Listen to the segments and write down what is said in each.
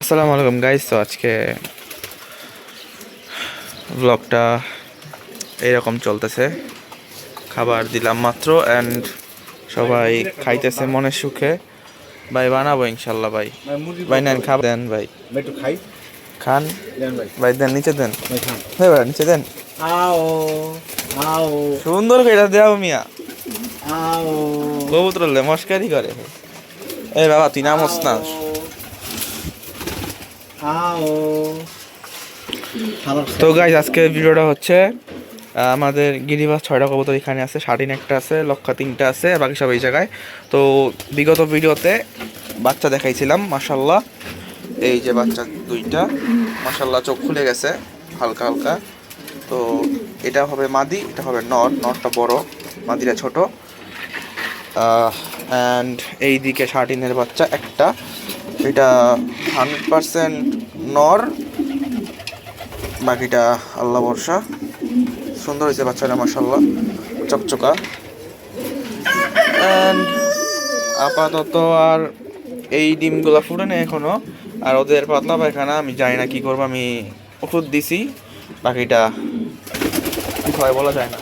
আসসালামু আলাইকুম গাইস। তো আজকে ব্লগটা এইরকম চলতেছে। খাবার দিলাম মাত্র অ্যান্ড সবাই খাইতেছে মনের সুখে। ভাই বানাবো ইনশাল্লাহ। ভাই ভাই নেন খাবার দেন। ভাই একটু খাই খান দেন ভাই। ভাই, দেন নিচে দেন। ভাই খান। হ্যাঁ ভাই নিচে দেন। আও আও সুন্দর করে এটা দেও মিয়া। আও কবুতর মস্কারি করে। এই বাবা তুই নামস না। আও তো গাইজ আজকে ভিডিওটা হচ্ছে আমাদের গিরিবাস 6টা কবুতর এখানে আছে, শাটিন একটা আছে, লক্ষা 3টা আছে, বাকি সব এই জায়গায়। তো বিগত ভিডিওতে বাচ্চা দেখাইছিলাম, মাশাল্লাহ এই যে বাচ্চা 2টা মাশাল্লাহ চোখ খুলে গেছে হালকা হালকা। তো এটা হবে মাদি, এটা হবে নর। নরটা বড়, মাদিরা ছোট। অ্যান্ড এই দিকে শাটিনের বাচ্চা একটা, এটা 100% নর, বাকিটা আল্লাহ ভরসা। সুন্দর হয়েছে বাচ্চাটা মাশাল্লাহ, চকচকা। অ্যান্ড আপাতত আর এই ডিমগুলো ফুটে নেই এখনো। আর ওদের পাতলা পায়খানা আমি জানি না কি করবো, আমি ওষুধ দিছি, বাকিটা কি হয় বলা যায় না।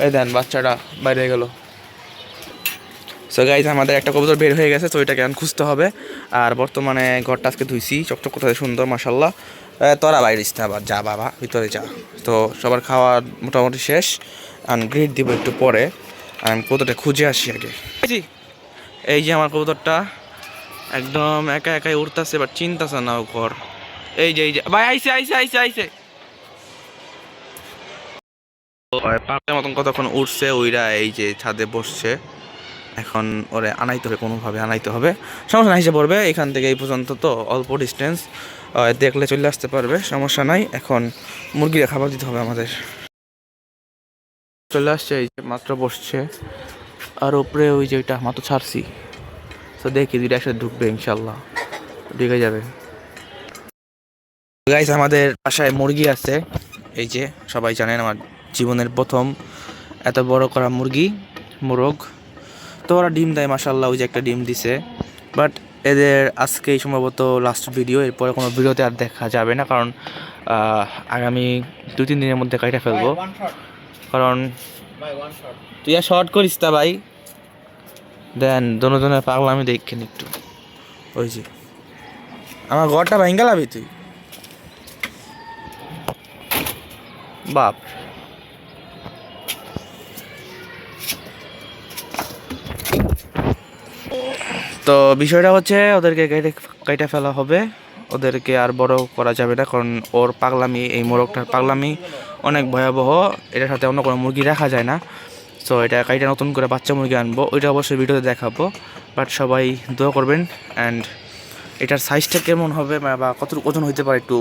এই দেন বাচ্চাটা বাইরে গেল। সো গাইজ আমাদের একটা কবুতর বের হয়ে গেছে, তো এটাকে এখন খুঁজতে হবে। আর বর্তমানে ঘরটা আজকে ধুইছি, চকচক কোথায় সুন্দর মাশাল্লাহ। তোরা বাইরে না আবার, যা বাবা ভিতরে যা। তো সবার খাওয়া মোটামুটি শেষ, আর গ্রিড দিব একটু পরে। আমি কবুতরটা খুঁজে আসি আগে। এই যে আমার কবুতরটা একদম একা একাই উঠতেছে, এবার চিন্তাছে না ও ঘর। এই যে ভাই আইসে আইসে আইসে আইসে পাপের মতন কতক্ষণ উঠছে, ওইরা এই যে ছাদে বসছে। এখন ওরে আনাইতে হবে, কোনোভাবে আনাইতে হবে, সমস্যা নাই, হিসেবে পড়বে এখান থেকে এই পর্যন্ত, তো অল্প ডিস্টেন্স, দেখলে চলে আসতে পারবে, সমস্যা নাই। এখন মুরগিরা খাবার দিতে হবে আমাদের। চলে আসছে, এই যে মাত্র বসছে, আর উপরে ওই যে ওইটা মাত্র ছাড়ছি। তো দেখি 2টা একসাথে ঢুকবে ইনশাল্লাহ, ঢুকে যাবে। গাইস আমাদের বাসায় মুরগি আছে, এই যে সবাই জানেন আমার জীবনের প্রথম এত বড় করা মুরগি, মোরগ। তো ওরা ডিম দেয় মাশাল্লাহ, ওই যে একটা ডিম দিছে। বাট এদের আজকেই সম্ভবত লাস্ট ভিডিও, এরপরে কোনো ভিডিওতে আর দেখা যাবে না, কারণ আগামী 2-3 দিনের মধ্যে কাইটা ফেলবো। কারণ তুই আর শর্ট করিস তা ভাই, দেন দোনো পাগলা আমি দেখেন একটু। ওই যে আমার ঘরটা ভাঙ্গা লাবি তুই বাপ। তো বিষয়টা হচ্ছে ওদেরকে কেটে ফেলা হবে, ওদেরকে আর বড় করা যাবে না, কারণ ওর পাগলামি, এই মোরগটার পাগলামি অনেক ভয়াবহ, এটার সাথে অন্য কোনো মুরগি রাখা যায় না। সো এটা কাইটা নতুন করে বাচ্চা মুরগি আনবো, ওইটা অবশ্যই ভিডিওতে দেখাবো। বাট সবাই দোয়া করবেন। অ্যান্ড এটার সাইজটা কেমন হবে বা কতটুকু ওজন হইতে পারে একটু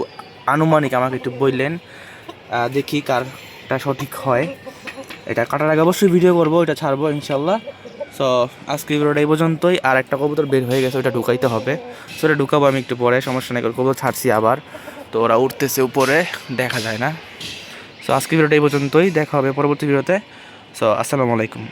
আনুমানিক আমাকে একটু বললেন, দেখি কারটা সঠিক হয়। এটা কাটার আগে অবশ্যই ভিডিও করবো, এটা ছাড়বো ইনশাল্লাহ। সো আজকে ভিডিওটা এই পর্যন্তই। আর একটা কবুতর বের হয়ে গেছে, ওটা ঢুকাইতে হবে। সো ওটা ঢুকাবো আমি একটু পরে, সমস্যা নেই। কবুতর ছাড়ছি আবার, তো ওরা উঠতেছে উপরে, দেখা যায় না। সো আজকে ভিডিওটা এই পর্যন্তই, দেখা হবে পরবর্তী ভিডিওতে। সো আসসালামু আলাইকুম।